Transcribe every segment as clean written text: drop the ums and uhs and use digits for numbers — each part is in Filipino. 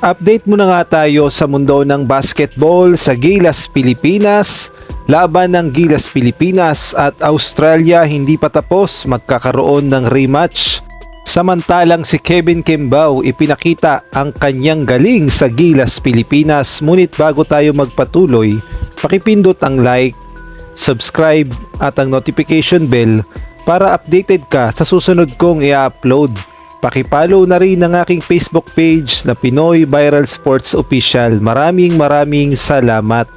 Update muna nga tayo sa mundo ng basketball sa Gilas Pilipinas. Laban ng Gilas Pilipinas at Australia hindi pa tapos, magkakaroon ng rematch. Samantalang si Kevin Kembao ipinakita ang kanyang galing sa Gilas Pilipinas. Ngunit bago tayo magpatuloy, pakipindot ang like, subscribe at ang notification bell para updated ka sa susunod kong i-upload. Pakipollow na rin ang aking Facebook page na Pinoy Viral Sports Official. Maraming salamat.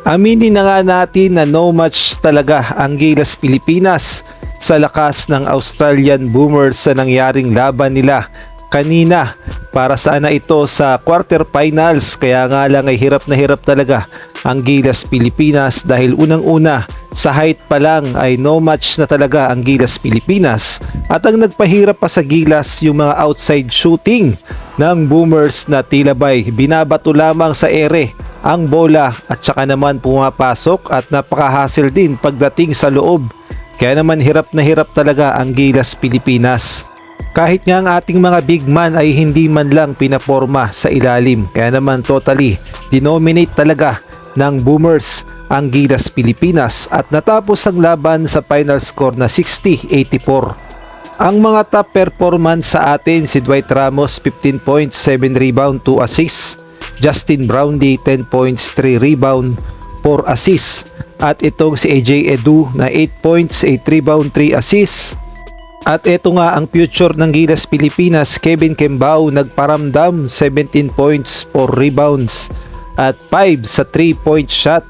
Aminin na nga natin na no match talaga ang Gilas Pilipinas sa lakas ng Australian Boomers sa nangyaring laban nila kanina. Para sana ito sa quarterfinals, kaya nga lang ay hirap na hirap talaga ang Gilas Pilipinas dahil unang-una sa height pa lang ay no match na talaga ang Gilas Pilipinas, at ang nagpahirap pa sa Gilas yung mga outside shooting ng Boomers na tila ba'y binabato lamang sa ere ang bola at saka naman pumapasok at napaka-hassle din pagdating sa loob. Kaya naman hirap na hirap talaga ang Gilas Pilipinas. Kahit nga ang ating mga big man ay hindi man lang pinaporma sa ilalim. Kaya naman totally dinominate talaga ng Boomers ang Gilas Pilipinas at natapos ang laban sa final score na 60-84. Ang mga top performance sa atin, si Dwight Ramos 15 points, 7 rebound, 2 assists. Justin Brownlee 10 points, 3 rebound, 4 assists. At itong si AJ Edu na 8 points, 8 rebound, 3 assists. At ito nga ang future ng Gilas Pilipinas, Kevin Kembao nagparamdam, 17 points, 4 rebounds at 5 sa 3-point shot.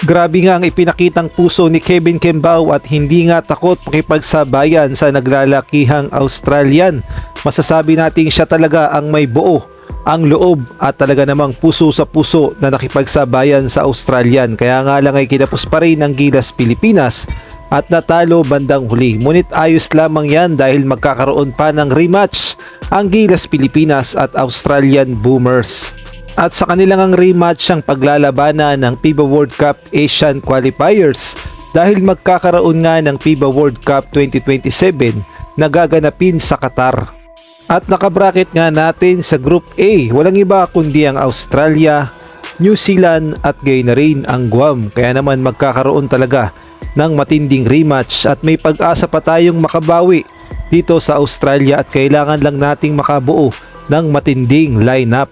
Grabe nga ang ipinakitang puso ni Kevin Kembao at hindi nga takot makipagsabayan sa naglalakihang Australian. Masasabi nating siya talaga ang may buo ang loob at talaga namang puso sa puso na nakipagsabayan sa Australian. Kaya nga lang ay kinapos pa rin ang Gilas Pilipinas at natalo bandang huli. Ngunit ayos lamang yan dahil magkakaroon pa ng rematch ang Gilas Pilipinas at Australian Boomers. At sa kanilang ang rematch ang paglalabanan ng FIBA World Cup Asian Qualifiers dahil magkakaroon nga ng FIBA World Cup 2027 na gaganapin sa Qatar. At nakabracket nga natin sa Group A, walang iba kundi ang Australia, New Zealand at gayon na rin ang Guam. Kaya naman magkakaroon talaga ng matinding rematch at may pag-asa pa tayong makabawi dito sa Australia at kailangan lang nating makabuo ng matinding lineup.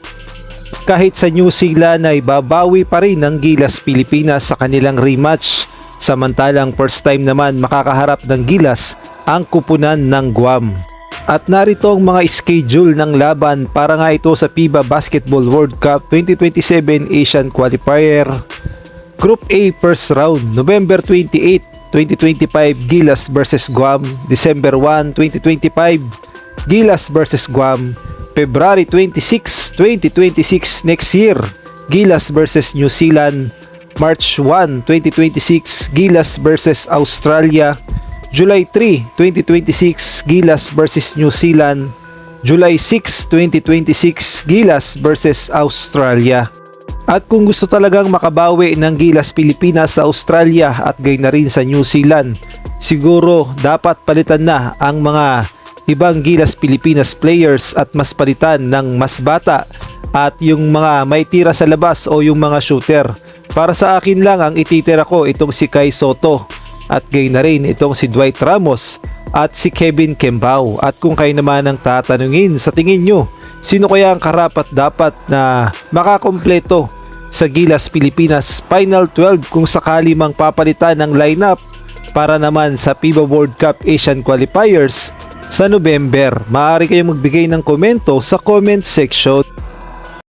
Kahit sa New Zealand ay babawi pa rin ang Gilas Pilipinas sa kanilang rematch, samantalang first time naman makakaharap ng Gilas ang kupunan ng Guam. At narito ang mga schedule ng laban para nga ito sa FIBA Basketball World Cup 2027 Asian Qualifier. Group A first round, November 28, 2025 Gilas vs Guam. December 1, 2025 Gilas vs Guam. February 26, 2026 next year Gilas vs New Zealand. March 1, 2026 Gilas vs Australia. July 3, 2026 Gilas vs New Zealand. July 6, 2026 Gilas vs Australia. At kung gusto talagang makabawi ng Gilas Pilipinas sa Australia at gayon na rin sa New Zealand, siguro dapat palitan na ang mga ibang Gilas Pilipinas players at mas palitan ng mas bata at yung mga may tira sa labas o yung mga shooter. Para sa akin lang ang ititira ko itong si Kai Soto at gayon na rin itong si Dwight Ramos at si Kevin Kembao. At kung kayo naman ang tatanungin, sa tingin nyo, sino kaya ang karapat dapat na makakompleto sa Gilas Pilipinas Final 12 kung sakali mang papalitan ng lineup para naman sa FIBA World Cup Asian Qualifiers sa November? Maaari kayong magbigay ng komento sa comment section.